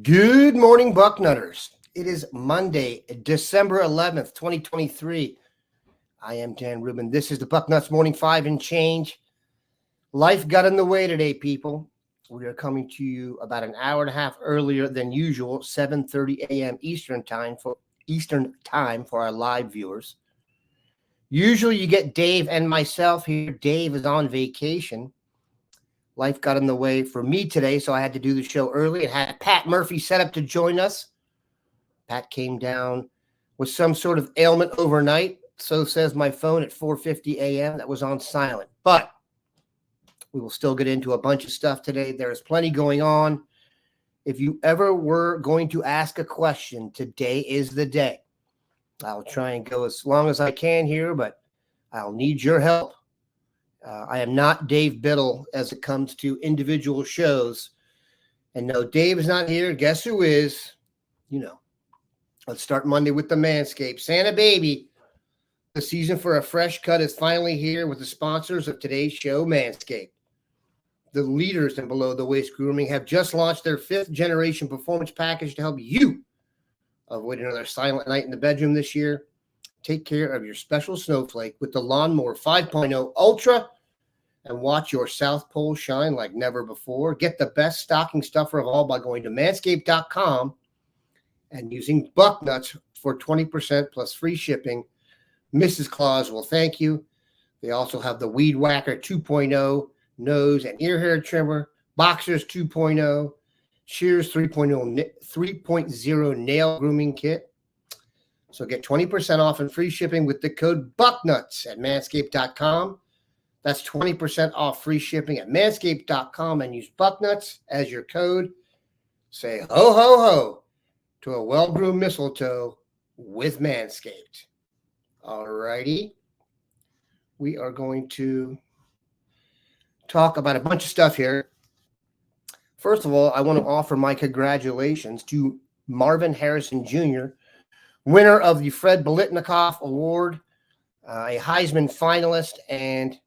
Good morning, Bucknutters. It is Monday, December 11th, 2023. I am Dan Rubin. This is the Bucknuts Morning 5 and change. Life got in the way today, people. We are coming to you about an hour and a half earlier than usual, 7:30 a.m. Eastern time for our live viewers. Usually you get Dave and myself here. Dave is on vacation. Life got in the way for me today, so I had to do the show early and had Pat Murphy set up to join us. Pat came down with some sort of ailment overnight, so says my phone at 4:50 a.m. That was on silent. But we will still get into a bunch of stuff today. There is plenty going on. If you ever were going to ask a question, today is the day. I'll try and go as long as I can here, but I'll need your help. I am not Dave Biddle as it comes to individual shows. And no, Dave is not here. Guess who is? Let's start Monday with the Manscaped. Santa Baby, the season for a fresh cut is finally here with the sponsors of today's show, Manscaped. The leaders in below-the-waist grooming have just launched their 5th-generation performance package to help you avoid another silent night in the bedroom this year. Take care of your special snowflake with the Lawnmower 5.0 Ultra and watch your South Pole shine like never before. Get the best stocking stuffer of all by going to manscaped.com and using Bucknuts for 20% plus free shipping. Mrs. Claus will thank you. They also have the Weed Whacker 2.0 nose and ear hair trimmer, Boxers 2.0, Shears 3.0 nail grooming kit. So get 20% off and free shipping with the code BUCKNUTS at manscaped.com. That's 20% off free shipping at manscaped.com and use Bucknuts as your code. Say ho, ho, ho to a well-groomed mistletoe with Manscaped. All righty. We are going to talk about a bunch of stuff here. First of all, I want to offer my congratulations to Marvin Harrison Jr., winner of the Fred Biletnikoff Award, a Heisman finalist, and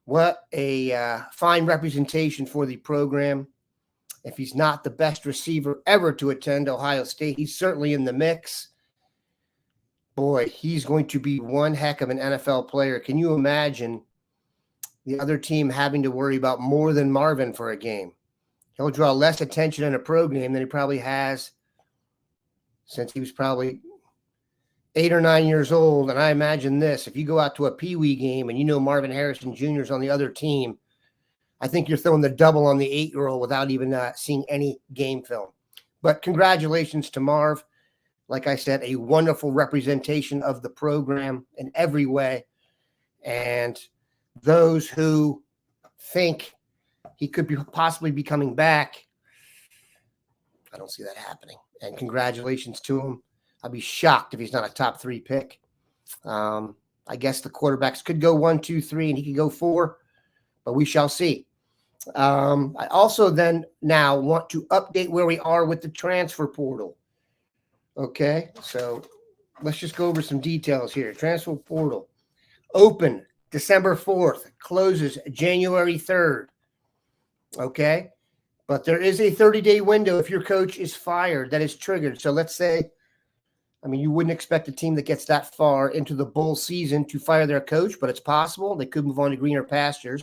what a fine representation for the program. If he's not the best receiver ever to attend Ohio State, he's certainly in the mix. Boy, he's going to be one heck of an NFL player. Can you imagine the other team having to worry about more than Marvin for a game? He'll draw less attention in a pro game than he probably has since he was probably 8 or 9 years old. And I imagine this, if you go out to a Pee Wee game and you know Marvin Harrison Jr. is on the other team, I think you're throwing the double on the 8-year-old without even seeing any game film. But congratulations to Marv. Like I said, a wonderful representation of the program in every way. And those who think he could possibly be coming back, I don't see that happening. And congratulations to him. I'd be shocked if he's not a top 3 pick. I guess the quarterbacks could go 1, 2, 3, and he could go 4, but we shall see. I also then now want to update where we are with the transfer portal. Okay, so let's just go over some details here. Transfer portal open December 4th, closes January 3rd. Okay, but there is a 30-day window if your coach is fired that is triggered. So let's say, you wouldn't expect a team that gets that far into the bowl season to fire their coach, but it's possible. They could move on to greener pastures.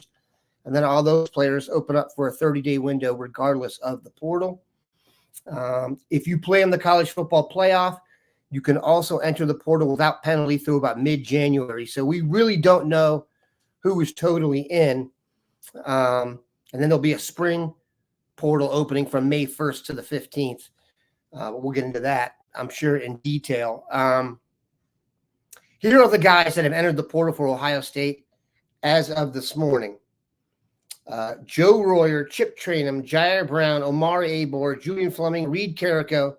And then all those players open up for a 30-day window regardless of the portal. If you play in the college football playoff, you can also enter the portal without penalty through about mid-January. So we really don't know who is totally in. And then there'll be a spring portal opening from May 1st to the 15th. We'll get into that, I'm sure, in detail. Here are the guys that have entered the portal for Ohio State as of this morning. Joe Royer, Chip Trainum, Jair Brown, Omar Abor, Julian Fleming, Reed Carrico,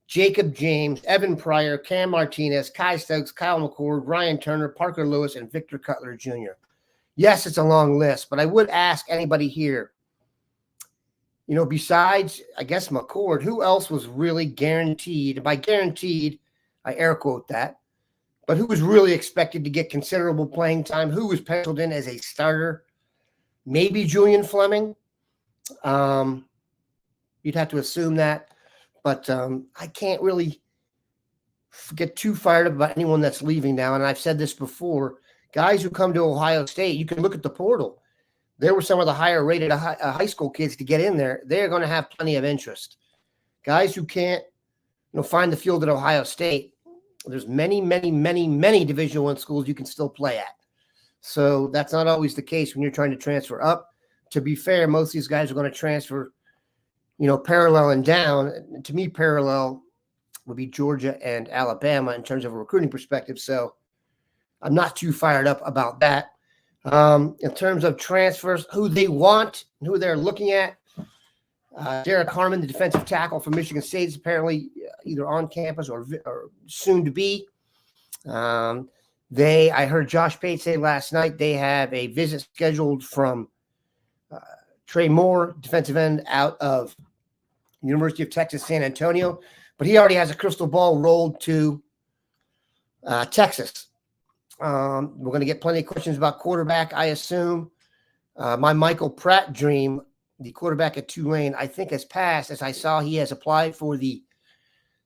Jacob James, Evan Pryor, Cam Martinez, Kai Stokes, Kyle McCord, Ryan Turner, Parker Lewis, and Victor Cutler Jr. Yes, it's a long list, but I would ask anybody here, besides, I guess, McCord, who else was really guaranteed? By guaranteed, I air quote that, but who was really expected to get considerable playing time? Who was penciled in as a starter? Maybe Julian Fleming. You'd have to assume that. But I can't really get too fired up about anyone that's leaving now. And I've said this before. Guys who come to Ohio State, you can look at the portal. There were some of the higher rated high school kids to get in there. They're going to have plenty of interest. Guys who can't find the field at Ohio State, there's many Division I schools you can still play at. So that's not always the case when you're trying to transfer up. To be fair, most of these guys are going to transfer, parallel and down. To me, parallel would be Georgia and Alabama in terms of a recruiting perspective. So I'm not too fired up about that. In terms of transfers, who they want, who they're looking at, Derek Harmon, the defensive tackle from Michigan State, is apparently either on campus or soon to be. I heard Josh Pate say last night they have a visit scheduled from Trey Moore, defensive end out of University of Texas, San Antonio, but he already has a crystal ball rolled to Texas. We're going to get plenty of questions about quarterback, I assume. My Michael Pratt dream, the quarterback at Tulane, I think has passed. As I saw, he has applied for the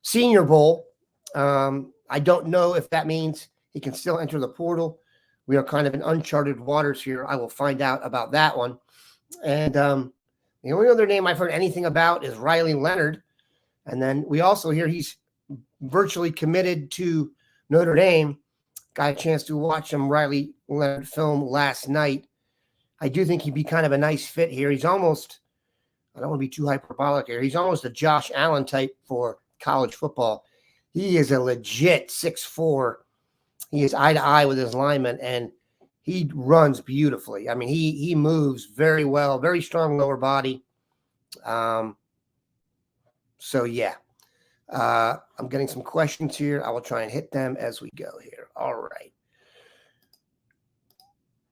Senior Bowl. I don't know if that means he can still enter the portal. We are kind of in uncharted waters here. I will find out about that one. And the only other name I've heard anything about is Riley Leonard. And then we also hear he's virtually committed to Notre Dame. Got a chance to watch some Riley Leonard film last night. I do think he'd be kind of a nice fit here. He's almost, I don't want to be too hyperbolic here, he's almost a Josh Allen type for college football. He is a legit 6'4". He is eye to eye with his lineman, and he runs beautifully. I mean, he moves very well, very strong lower body. So, yeah. I'm getting some questions here. I will try and hit them as we go here. All right.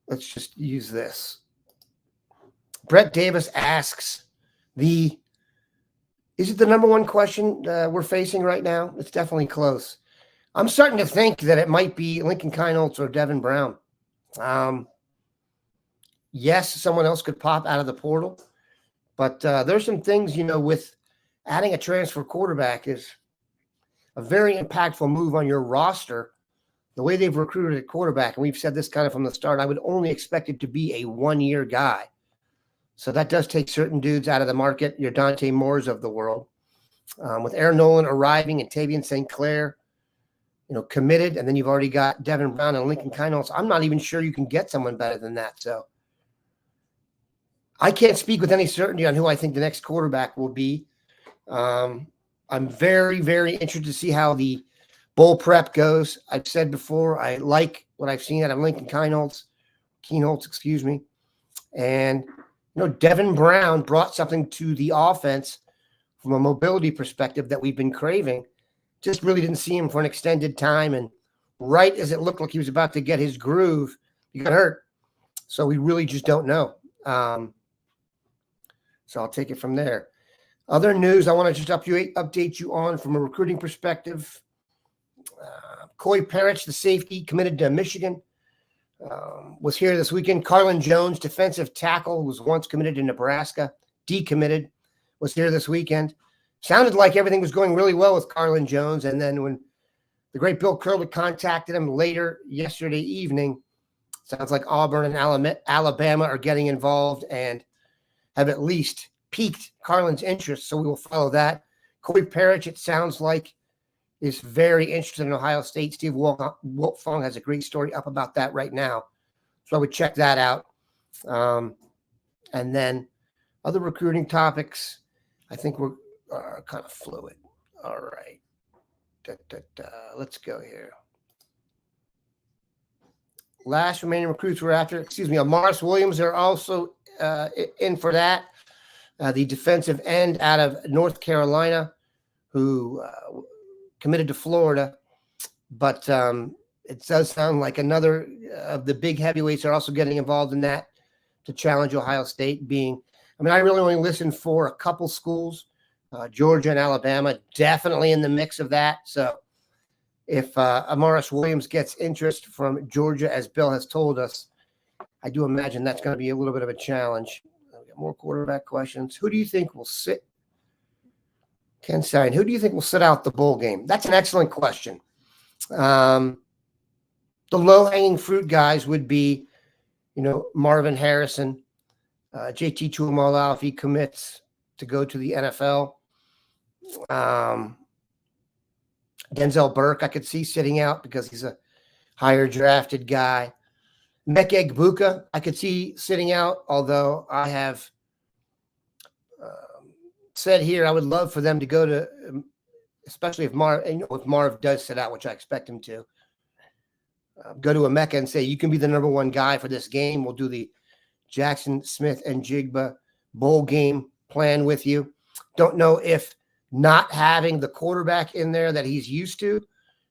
Let's just use this. Brett Davis asks, is it the number one question we're facing right now? It's definitely close. I'm starting to think that it might be Lincoln Keinholz or Devin Brown. Yes, someone else could pop out of the portal, but there's some things, with adding a transfer quarterback is a very impactful move on your roster. The way they've recruited a quarterback, and we've said this kind of from the start, I would only expect it to be a one-year guy. So that does take certain dudes out of the market, your Dante Moores of the world. With Aaron Nolan arriving and Tavian St. Clair, committed, and then you've already got Devin Brown and Lincoln Keinholz. I'm not even sure you can get someone better than that. So I can't speak with any certainty on who I think the next quarterback will be. I'm very, very interested to see how the bowl prep goes. I've said before, I like what I've seen out of Lincoln Keinholz, and Devin Brown brought something to the offense from a mobility perspective that we've been craving. Just really didn't see him for an extended time, and right as it looked like he was about to get his groove, he got hurt. So we really just don't know. So I'll take it from there. Other news I want to just update you on from a recruiting perspective. Coy Parrish, the safety, committed to Michigan, was here this weekend. Carlin Jones, defensive tackle, was once committed to Nebraska, decommitted, was here this weekend. Sounded like everything was going really well with Carlin Jones, and then when the great Bill Curley contacted him later yesterday evening, sounds like Auburn and Alabama are getting involved and have at least piqued Carlin's interest, so we will follow that. Coy Parrish, it sounds like, is very interested in Ohio State. Steve Wolfong has a great story up about that right now, so I would check that out. And then other recruiting topics, I think we're kind of fluid. All right. Let's go here. Last remaining recruits we're after, Amaris Williams are also in for that. The defensive end out of North Carolina who committed to Florida. But it does sound like another of the big heavyweights are also getting involved in that to challenge Ohio State I really only listened for a couple schools. Georgia and Alabama definitely in the mix of that. So if Amaris Williams gets interest from Georgia, as Bill has told us, I do imagine that's going to be a little bit of a challenge. We got more quarterback questions. Who do you think will sit Ken Stein, who do you think will sit out the bowl game? That's an excellent question. The low-hanging fruit guys would be, Marvin Harrison, JT Tuimoloau if he commits to go to the NFL. Denzel Burke, I could see sitting out because he's a higher drafted guy. Meke Egbuka, I could see sitting out, although I have said here I would love for them to go to, especially if Marv does sit out, which I expect him to, go to Emeka and say, you can be the number one guy for this game. We'll do the Jackson Smith and Jigba bowl game plan with you. Don't know if not having the quarterback in there that he's used to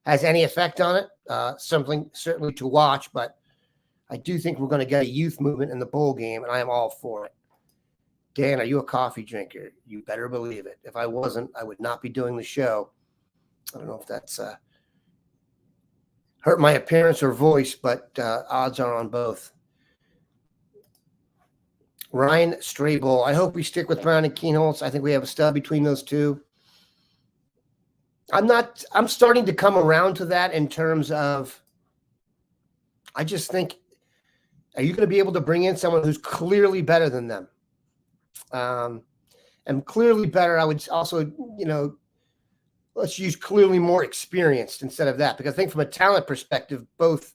has any effect on it. Something certainly to watch, but I do think we're going to get a youth movement in the bowl game, and I am all for it. Dan, are you a coffee drinker? You better believe it. If I wasn't, I would not be doing the show. I don't know if that's hurt my appearance or voice, but odds are on both. Ryan Straybull, I hope we stick with Brown and Keenholz. I think we have a stud between those two. I'm starting to come around to that in terms of, I just think, are you going to be able to bring in someone who's clearly better than them? And clearly better, I would also, let's use clearly more experienced instead of that. Because I think from a talent perspective, both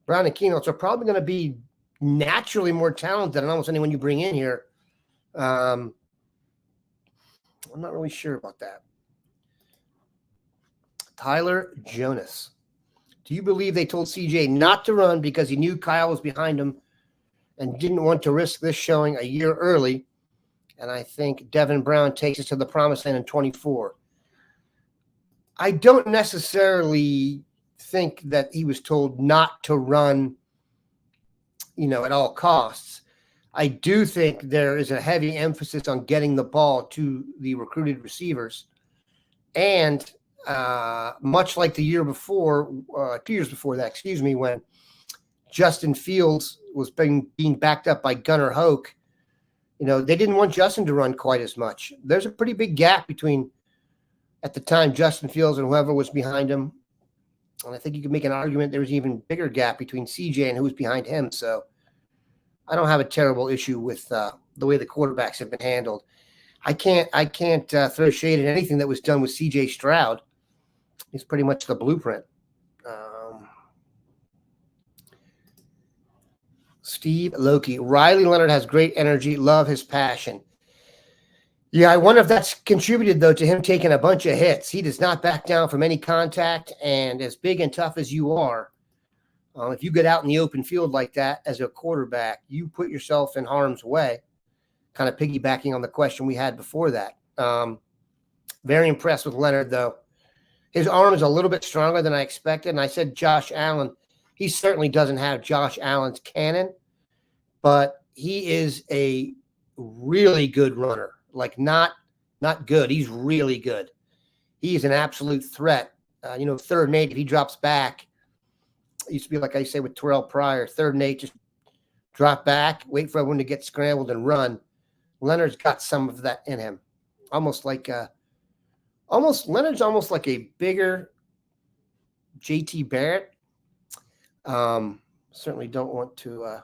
Brown and Keenholz are probably going to be naturally more talented than almost anyone you bring in here. I'm not really sure about that. Tyler Jonas. Do you believe they told CJ not to run because he knew Kyle was behind him and didn't want to risk this showing a year early? And I think Devin Brown takes us to the promised land in 24. I don't necessarily think that he was told not to run, at all costs. I do think there is a heavy emphasis on getting the ball to the recruited receivers. And much like the year before, 2 years before that, when Justin Fields was being backed up by Gunnar Hoke, they didn't want Justin to run quite as much. There's a pretty big gap between, at the time, Justin Fields and whoever was behind him. And I think you could make an argument there was an even bigger gap between CJ and who was behind him. So I don't have a terrible issue with the way the quarterbacks have been handled. I can't throw shade at anything that was done with CJ Stroud. He's pretty much the blueprint. Steve Loki. Riley Leonard has great energy. Love his passion. Yeah, I wonder if that's contributed, though, to him taking a bunch of hits. He does not back down from any contact, and as big and tough as you are, if you get out in the open field like that as a quarterback, you put yourself in harm's way, kind of piggybacking on the question we had before that. Very impressed with Leonard, though. His arm is a little bit stronger than I expected, and I said Josh Allen. He certainly doesn't have Josh Allen's cannon, but he is a really good runner. Like not good. He's really good. He's an absolute threat. Third and 8, if he drops back, it used to be like I say with Terrell Pryor, third and 8, just drop back, wait for everyone to get scrambled and run. Leonard's got some of that in him. Leonard's almost like a bigger JT Barrett. Certainly don't want to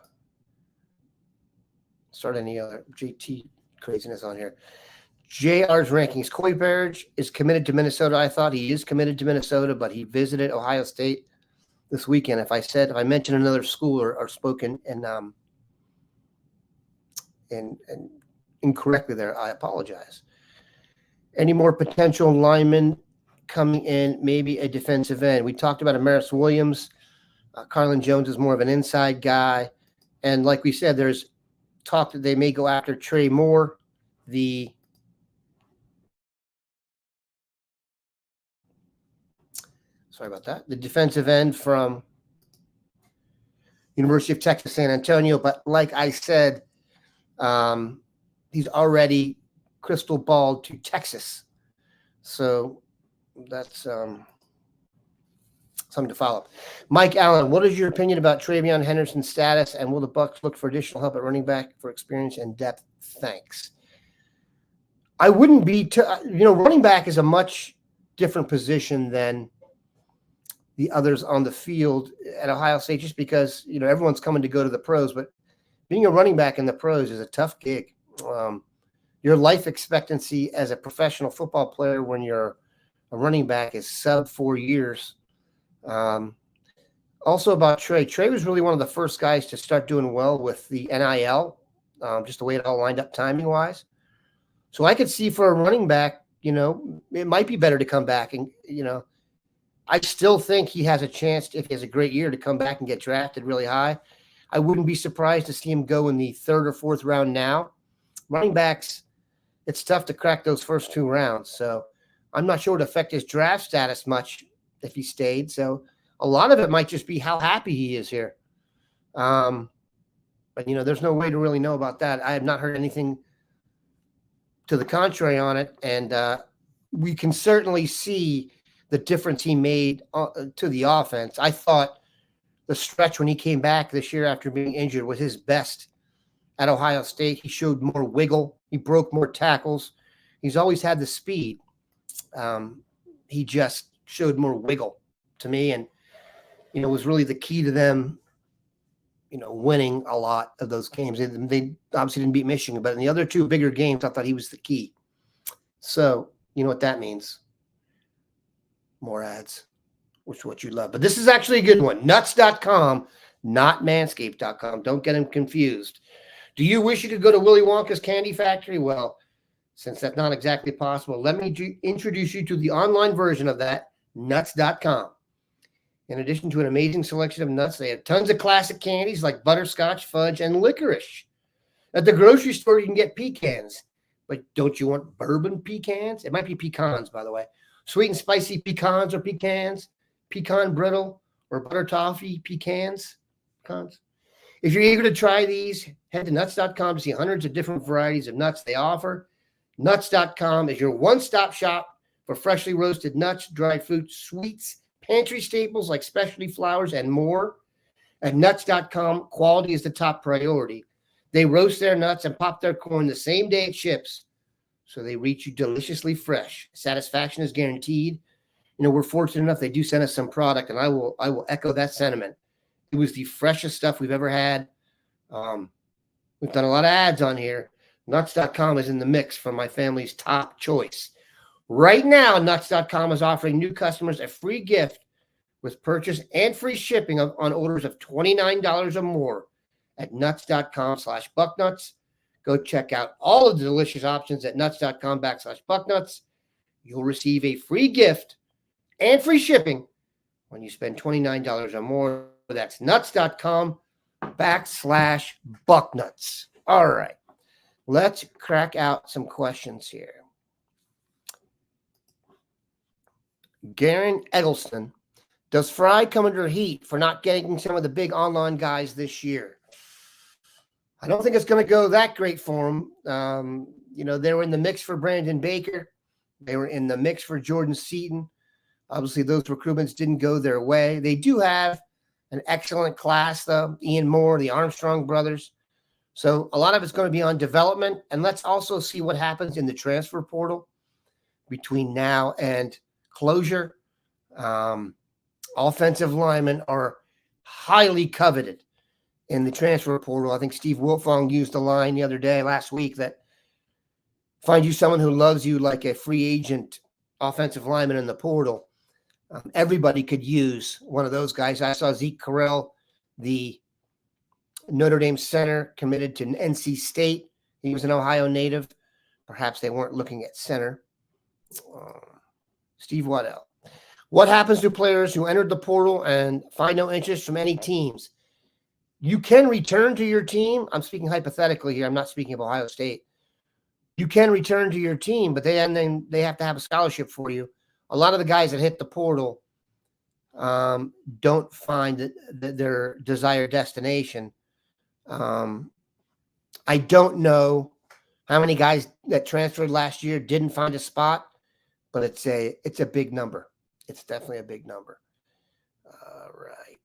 start any other JT craziness on here. JR's rankings. Corey Burge is committed to Minnesota. I thought he is committed to Minnesota, but he visited Ohio State this weekend. If I mentioned another school or spoken and incorrectly there, I apologize. Any more potential linemen coming in? Maybe a defensive end. We talked about Amaris Williams. Carlin Jones is more of an inside guy. And like we said, there's talk that they may go after Trey Moore, the defensive end from University of Texas San Antonio. But like I said, he's already crystal balled to Texas. So that's something to follow. Mike Allen, what is your opinion about Travion Henderson's status, and will the Bucs look for additional help at running back for experience and depth? Thanks. I wouldn't be, running back is a much different position than the others on the field at Ohio State, just because, everyone's coming to go to the pros, but being a running back in the pros is a tough gig. Your life expectancy as a professional football player when you're a running back is sub 4 years. Also about Trey. Trey was really one of the first guys to start doing well with the NIL, just the way it all lined up timing-wise. So I could see for a running back, it might be better to come back. And, I still think he has a chance, if he has a great year, to come back and get drafted really high. I wouldn't be surprised to see him go in the 3rd or 4th round now. Running backs, it's tough to crack those first 2 rounds. So I'm not sure it would affect his draft status much if he stayed. So a lot of it might just be how happy he is here. But, there's no way to really know about that. I have not heard anything to the contrary on it. And we can certainly see the difference he made to the offense. I thought the stretch when he came back this year after being injured was his best at Ohio State. He showed more wiggle. He broke more tackles. He's always had the speed. He just showed more wiggle to me, and was really the key to them, winning a lot of those games. They obviously didn't beat Michigan, but in the other 2 bigger games, I thought he was the key. So you know what that means. More ads, which is what you love. But this is actually a good one. Nuts.com, not manscaped.com. Don't get them confused. Do you wish you could go to Willy Wonka's Candy Factory? Well, since that's not exactly possible, let me introduce you to the online version of that, nuts.com. In addition to an amazing selection of nuts, they have tons of classic candies like butterscotch, fudge, and licorice. At the grocery store, you can get pecans. But don't you want bourbon pecans? It might be pecans, by the way. Sweet and spicy pecans or pecans, pecan brittle or butter toffee pecans. If you're eager to try these, head to nuts.com to see hundreds of different varieties of nuts they offer. Nuts.com is your one-stop shop for freshly roasted nuts, dried fruits, sweets, pantry staples like specialty flours, and more. At nuts.com, quality is the top priority. They roast their nuts and pop their corn the same day it ships, so they reach you deliciously fresh. Satisfaction is guaranteed. We're fortunate enough they do send us some product, and I will echo that sentiment. It was the freshest stuff we've ever had. We've done a lot of ads on here. Nuts.com is in the mix for my family's top choice. Right now, Nuts.com is offering new customers a free gift with purchase and free shipping on orders of $29 or more at nuts.com/bucknuts. Go check out all of the delicious options at nuts.com/bucknuts. You'll receive a free gift and free shipping when you spend $29 or more. That's nuts.com/bucknuts. All right. Let's crack out some questions here. Garen Eggleston, does Fry come under heat for not getting some of the big online guys this year? I don't think it's going to go that great for him. They were in the mix for Brandon Baker. They were in the mix for Jordan Seaton. Obviously, those recruitments didn't go their way. They do have an excellent class, though. Ian Moore, the Armstrong brothers. So a lot of it's going to be on development. And let's also see what happens in the transfer portal between now and closure. Offensive linemen are highly coveted in the transfer portal. I think Steve Wilfong used the line the other day, last week, that find you someone who loves you like a free agent offensive lineman in the portal. Everybody could use one of those guys. I saw Zeke Correll, the Notre Dame center, committed to NC State. He was an Ohio native. Perhaps they weren't looking at center. Steve Waddell. What happens to players who entered the portal and find no interest from any teams? You can return to your team. I'm speaking hypothetically here. I'm not speaking of Ohio State. You can return to your team, but they have to have a scholarship for you. A lot of the guys that hit the portal don't find their desired destination. I don't know how many guys that transferred last year didn't find a spot, but it's a big number. It's definitely a big number. All right.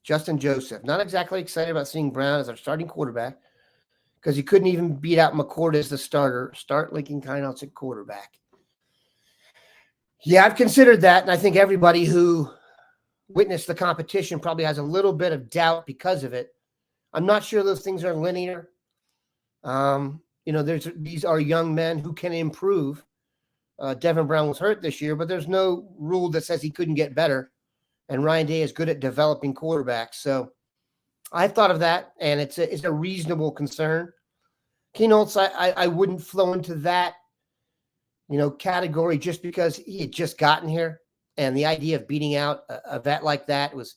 Justin Joseph, not exactly excited about seeing Brown as our starting quarterback. because he couldn't even beat out McCord as the starter. Start Lincoln Kineouts at quarterback. Yeah, I've considered that, and I think everybody who witnessed the competition probably has a little bit of doubt because of it. I'm not sure those things are linear. These are young men who can improve. Devin Brown was hurt this year, but there's no rule that says he couldn't get better. And Ryan Day is good at developing quarterbacks. So I thought of that, and it's a reasonable concern. Keynotes, I wouldn't flow into that, category just because he had just gotten here. And the idea of beating out a vet like that was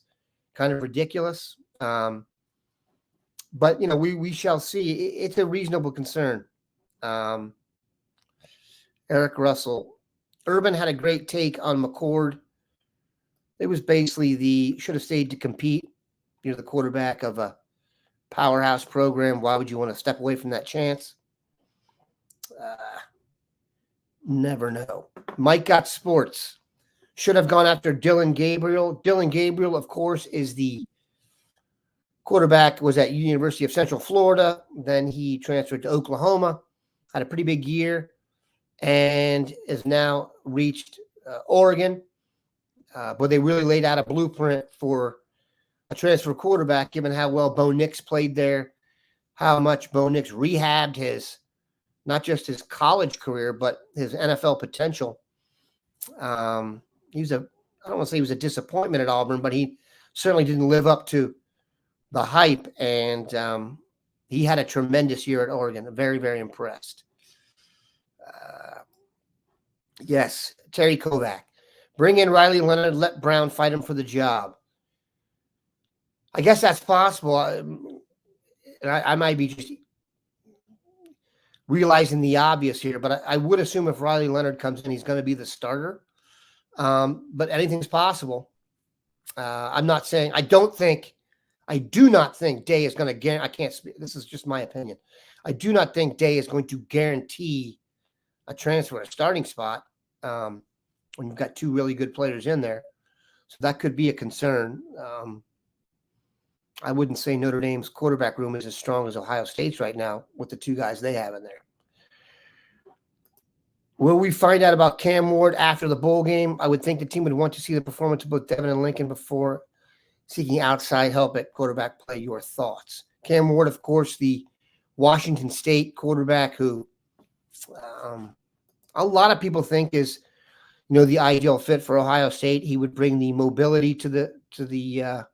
kind of ridiculous. But, we shall see. It's a reasonable concern. Eric Russell. Urban had a great take on McCord. It was basically should have stayed to compete. The quarterback of a powerhouse program. Why would you want to step away from that chance? Never know. Mike got sports. Should have gone after Dylan Gabriel. Dylan Gabriel, of course, is the quarterback, was at University of Central Florida. Then he transferred to Oklahoma, had a pretty big year, and has now reached Oregon. But they really laid out a blueprint for a transfer quarterback, given how well Bo Nix played there, how much Bo Nix rehabbed not just his college career, but his NFL potential. I don't want to say he was a disappointment at Auburn, but he certainly didn't live up to the hype. And he had a tremendous year at Oregon. I'm very, very impressed. Yes, Terry Kovac. Bring in Riley Leonard, let Brown fight him for the job. I guess that's possible. I might be just realizing the obvious here, but I would assume if Riley Leonard comes in, he's going to be the starter. But anything's possible. I'm not saying, I do not think Day is going to guarantee, I can't speak, this is just my opinion. I do not think Day is going to guarantee a transfer, a starting spot, when you've got two really good players in there. So that could be a concern. I wouldn't say Notre Dame's quarterback room is as strong as Ohio State's right now with the two guys they have in there. Will we find out about Cam Ward after the bowl game? I would think the team would want to see the performance of both Devin and Lincoln before seeking outside help at quarterback play. Your thoughts? Cam Ward, of course, the Washington State quarterback who a lot of people think is, the ideal fit for Ohio State. He would bring the mobility to the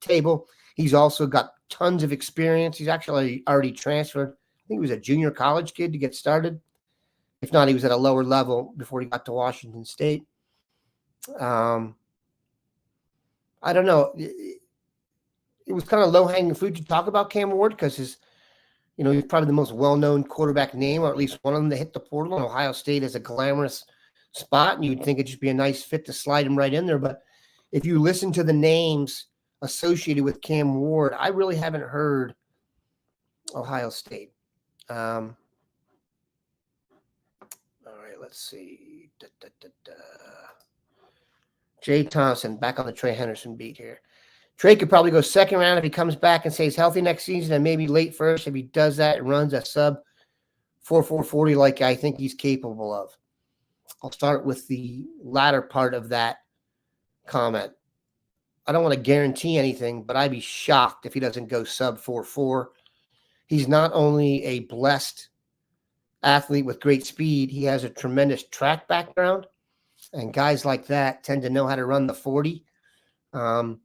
table. He's also got tons of experience. He's actually already transferred. I think he was a junior college kid to get started. If not, he was at a lower level before he got to Washington State. I don't know. It was kind of low-hanging fruit to talk about Cam Ward because he's probably the most well-known quarterback name, or at least one of them to hit the portal. And Ohio State is a glamorous spot, and you'd think it'd just be a nice fit to slide him right in there. But if you listen to the names associated with Cam Ward, I really haven't heard Ohio State. All right, let's see. Jay Thompson back on the Trey Henderson beat here. Trey could probably go second round if he comes back and stays healthy next season, and maybe late first if he does that and runs a sub 4.40 like I think he's capable of. I'll start with the latter part of that comment. I don't want to guarantee anything, but I'd be shocked if he doesn't go sub 4.4. He's not only a blessed athlete with great speed, he has a tremendous track background, and guys like that tend to know how to run the 40. I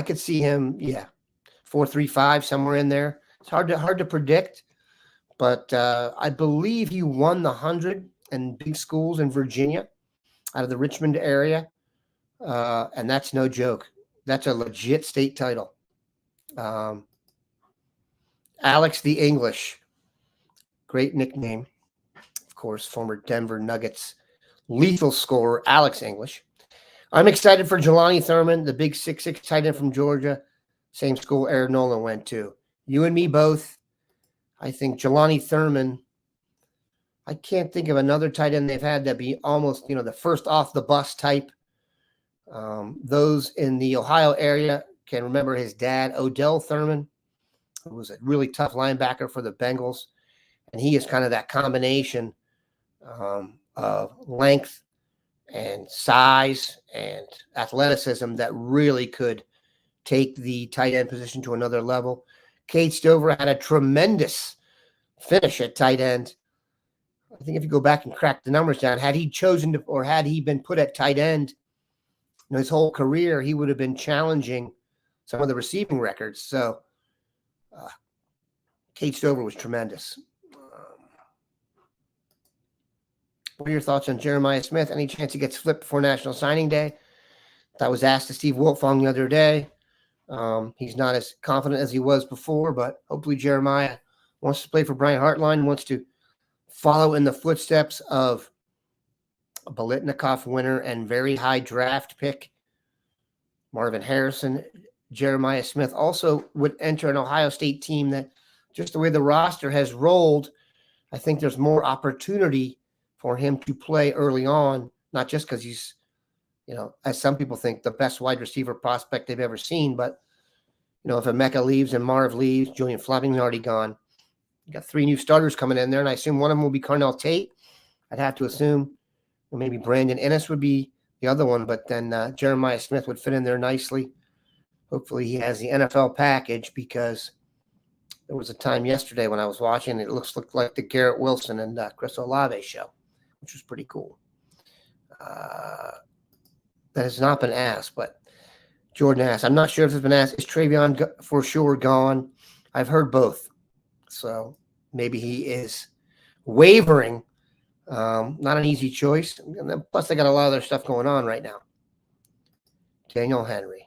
could see him, 4.35, somewhere in there. It's hard to predict, but I believe he won the 100 in big schools in Virginia out of the Richmond area. And that's no joke. That's a legit state title. Alex the English. Great nickname. Of course, former Denver Nuggets lethal scorer, Alex English. I'm excited for Jelani Thurman, the big 6'6" tight end from Georgia. Same school Aaron Nolan went to. You and me both. I think Jelani Thurman, I can't think of another tight end they've had that be almost, the first off the bus type. Those in the Ohio area can remember his dad, Odell Thurman. who was a really tough linebacker for the Bengals. And he is kind of that combination of length and size and athleticism that really could take the tight end position to another level. Cade Stover had a tremendous finish at tight end. I think if you go back and crack the numbers down, had he chosen to, or had he been put at tight end his whole career, he would have been challenging some of the receiving records. So Cade Stover was tremendous. What are your thoughts on Jeremiah Smith? Any chance he gets flipped before National Signing Day? That was asked to Steve Wiltfong the other day. He's not as confident as he was before, but hopefully Jeremiah wants to play for Brian Hartline, wants to follow in the footsteps of a Biletnikoff winner and very high draft pick Marvin Harrison. Jeremiah Smith also would enter an Ohio State team that, just the way the roster has rolled, I think there's more opportunity for him to play early on, not just because he's, as some people think, the best wide receiver prospect they've ever seen, but, if Emeka leaves and Marv leaves, Julian Fleming's already gone. You got 3 new starters coming in there, and I assume one of them will be Carnell Tate. I'd have to assume maybe Brandon Ennis would be the other one, but then Jeremiah Smith would fit in there nicely. Hopefully he has the NFL package, because there was a time yesterday when I was watching, it looked like the Garrett Wilson and Chris Olave show, which was pretty cool. That has not been asked, but Jordan asked. I'm not sure if it's been asked. Is Travion for sure gone? I've heard both. So maybe he is wavering. Not an easy choice. And then, plus, they got a lot of other stuff going on right now. Daniel Henry.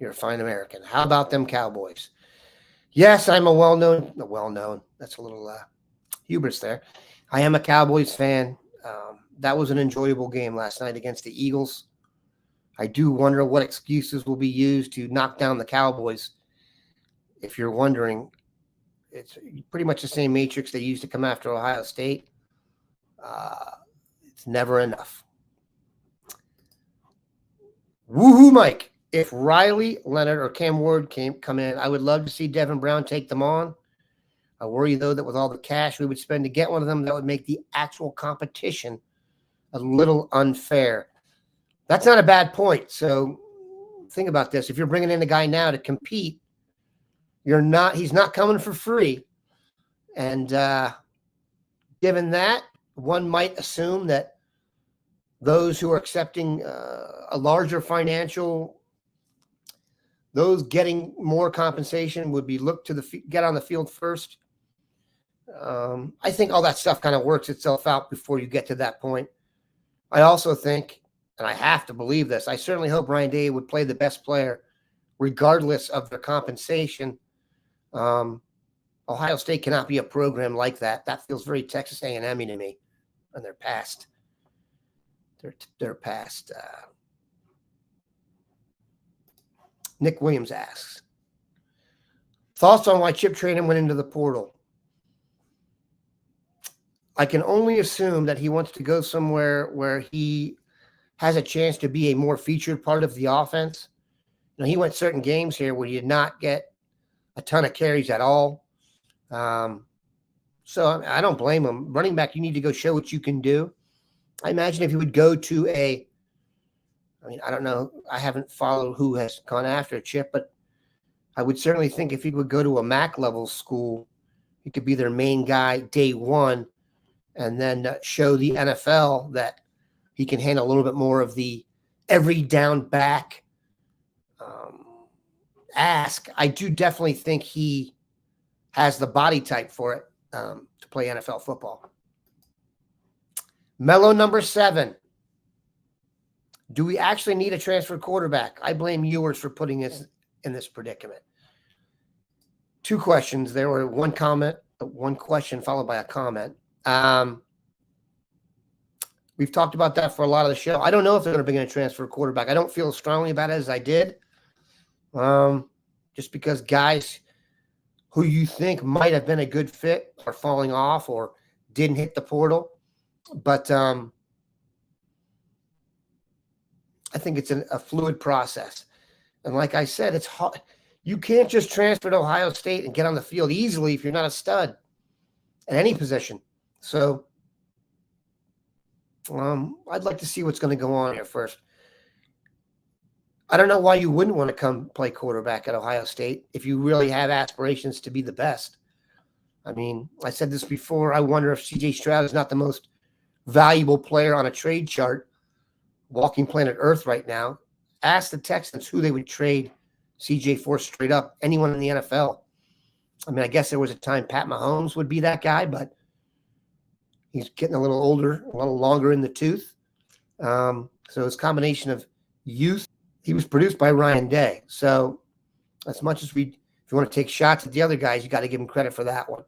You're a fine American. How about them Cowboys? Yes, I'm a well-known. That's a little hubris there. I am a Cowboys fan. That was an enjoyable game last night against the Eagles. I do wonder what excuses will be used to knock down the Cowboys. If you're wondering, it's pretty much the same matrix they used to come after Ohio State. It's never enough. Woohoo, Mike. If Riley Leonard or Cam Ward come in, I would love to see Devin Brown take them on. I worry, though, that with all the cash we would spend to get one of them, that would make the actual competition a little unfair. That's not a bad point. So think about this. If you're bringing in a guy now to compete, he's not coming for free. And given that, one might assume that those who are accepting a larger financial, those getting more compensation would be looked to get on the field first. I think all that stuff kind of works itself out before you get to that point. I also think, and I have to believe this, I certainly hope Ryan Day would play the best player regardless of their compensation. Ohio State cannot be a program like that. That feels very Texas A&M to me, and they're past. They're past. Nick Williams asks, thoughts on why Chip Trayanum went into the portal? I can only assume that he wants to go somewhere where he has a chance to be a more featured part of the offense. He went certain games here where he did not get a ton of carries at all. So I don't blame him. Running back, you need to go show what you can do. I imagine if he would go to I don't know. I haven't followed who has gone after Chip, but I would certainly think if he would go to a MAC level school, he could be their main guy day one, and then show the NFL that he can handle a little bit more of the every down back ask. I do definitely think he has the body type for it to play NFL football. Mellow number 7. Do we actually need a transfer quarterback? I blame Ewers for putting us in this predicament. 2 questions. There were one question followed by a comment. We've talked about that for a lot of the show. I don't know if they're going to bring in a transfer quarterback. I don't feel as strongly about it as I did. Just because guys who you think might have been a good fit are falling off or didn't hit the portal. But I think it's a fluid process. And like I said, it's hard. You can't just transfer to Ohio State and get on the field easily if you're not a stud at any position. So I'd like to see what's going to go on here first. I don't know why you wouldn't want to come play quarterback at Ohio State if you really have aspirations to be the best. I mean, I said this before. I wonder if C.J. Stroud is not the most valuable player on a trade chart walking planet Earth right now. Ask the Texans who they would trade C.J. for straight up. Anyone in the NFL. I mean, I guess there was a time Pat Mahomes would be that guy, but he's getting a little older, a little longer in the tooth. So it's a combination of youth. He was produced by Ryan Day. So as much as if you want to take shots at the other guys, you got to give him credit for that one.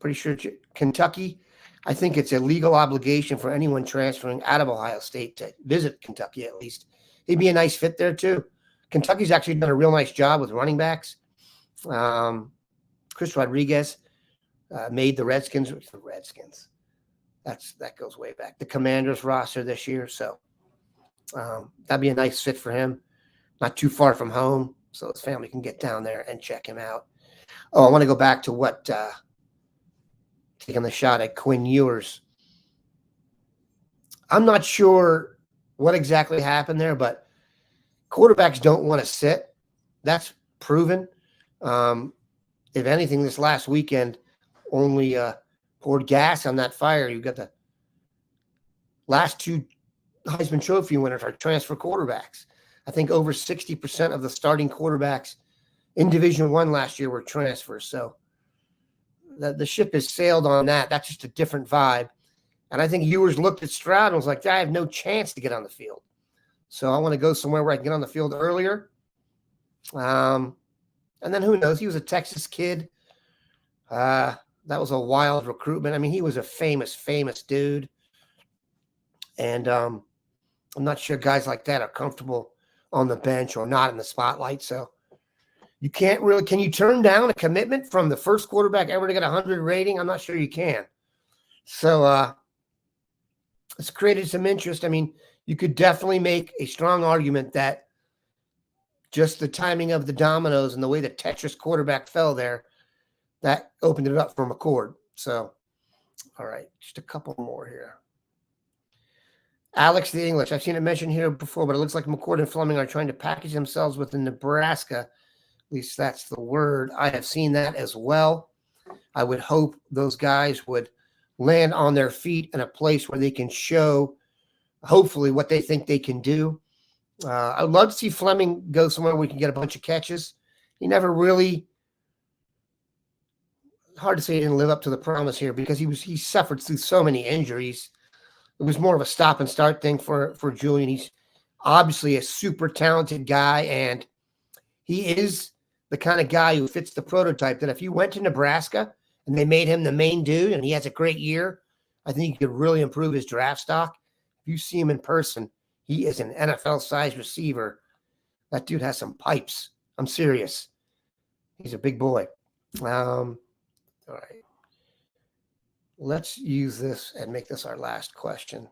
Pretty sure Kentucky, I think it's a legal obligation for anyone transferring out of Ohio State to visit Kentucky at least. He'd be a nice fit there too. Kentucky's actually done a real nice job with running backs. Chris Rodriguez made the Redskins. That goes way back. The Commanders roster this year. So that'd be a nice fit for him. Not too far from home, so his family can get down there and check him out. Oh, I want to go back to what taking the shot at Quinn Ewers. I'm not sure what exactly happened there, but quarterbacks don't want to sit. That's proven. If anything, this last weekend only poured gas on that fire. You've got the last two Heisman Trophy winners are transfer quarterbacks. I think over 60% of the starting quarterbacks in Division I last year were transfers. So the ship has sailed on that. That's just a different vibe. And I think Ewers looked at Stroud and was like, I have no chance to get on the field. So I want to go somewhere where I can get on the field earlier. And then who knows? He was a Texas kid. That was a wild recruitment. I mean, he was a famous dude. And I'm not sure guys like that are comfortable on the bench or not in the spotlight. So you can't really – can you turn down a commitment from the first quarterback ever to get a 100 rating? I'm not sure you can. So it's created some interest. I mean, you could definitely make a strong argument that just the timing of the dominoes and the way the Tetris quarterback fell there, that opened it up for McCord. So, all right, just a couple more here. Alex the English. I've seen it mentioned here before, but it looks like McCord and Fleming are trying to package themselves within Nebraska. At least that's the word. I have seen that as well. I would hope those guys would land on their feet in a place where they can show, hopefully, what they think they can do. I would love to see Fleming go somewhere where we can get a bunch of catches. He never really – hard to say he didn't live up to the promise here because he suffered through so many injuries. It was more of a stop and start thing for Julian. He's obviously a super talented guy, and he is the kind of guy who fits the prototype that if you went to Nebraska and they made him the main dude and he has a great year, I think he could really improve his draft stock. If you see him in person, he is an NFL-sized receiver. That dude has some pipes. I'm serious. He's a big boy. All right. Let's use this and make this our last question.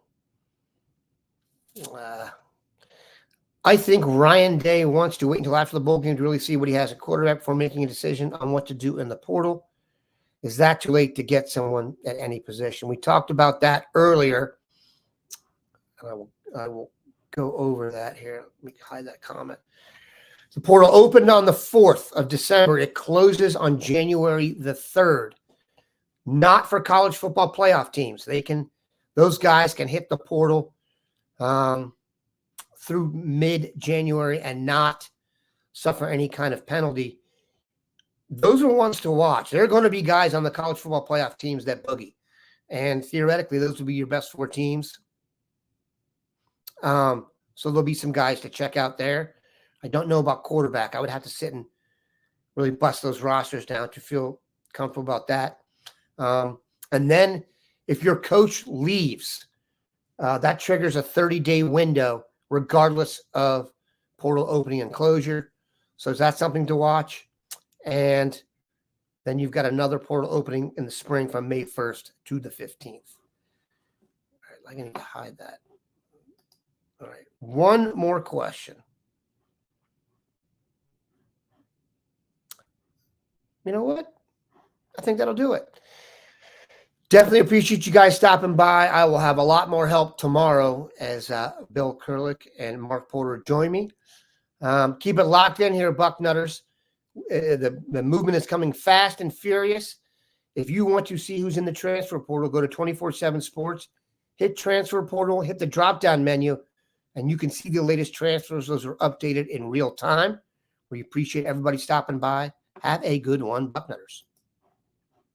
I think Ryan Day wants to wait until after the bowl game to really see what he has at quarterback before making a decision on what to do in the portal. Is that too late to get someone at any position? We talked about that earlier. And I will go over that here. Let me hide that comment. The portal opened on the 4th of December. It closes on January the 3rd. Not for college football playoff teams. Those guys can hit the portal through mid-January and not suffer any kind of penalty. Those are ones to watch. There are going to be guys on the college football playoff teams that boogie. And theoretically, those will be your best 4 teams. So there'll be some guys to check out there. I don't know about quarterback. I would have to sit and really bust those rosters down to feel comfortable about that. And then if your coach leaves, that triggers a 30-day window regardless of portal opening and closure. So is that something to watch? And then you've got another portal opening in the spring from May 1st to the 15th. All right, I need to hide that. All right, one more question. you know what? I think that'll do it. Definitely appreciate you guys stopping by. I will have a lot more help tomorrow as Bill Kurlick and Mark Porter join me. Keep it locked in here, Bucknutters. The movement is coming fast and furious. If you want to see who's in the transfer portal, go to 24/7 Sports, hit transfer portal, hit the drop-down menu, and you can see the latest transfers. Those are updated in real time. We appreciate everybody stopping by. Have a good one, Bucknutters.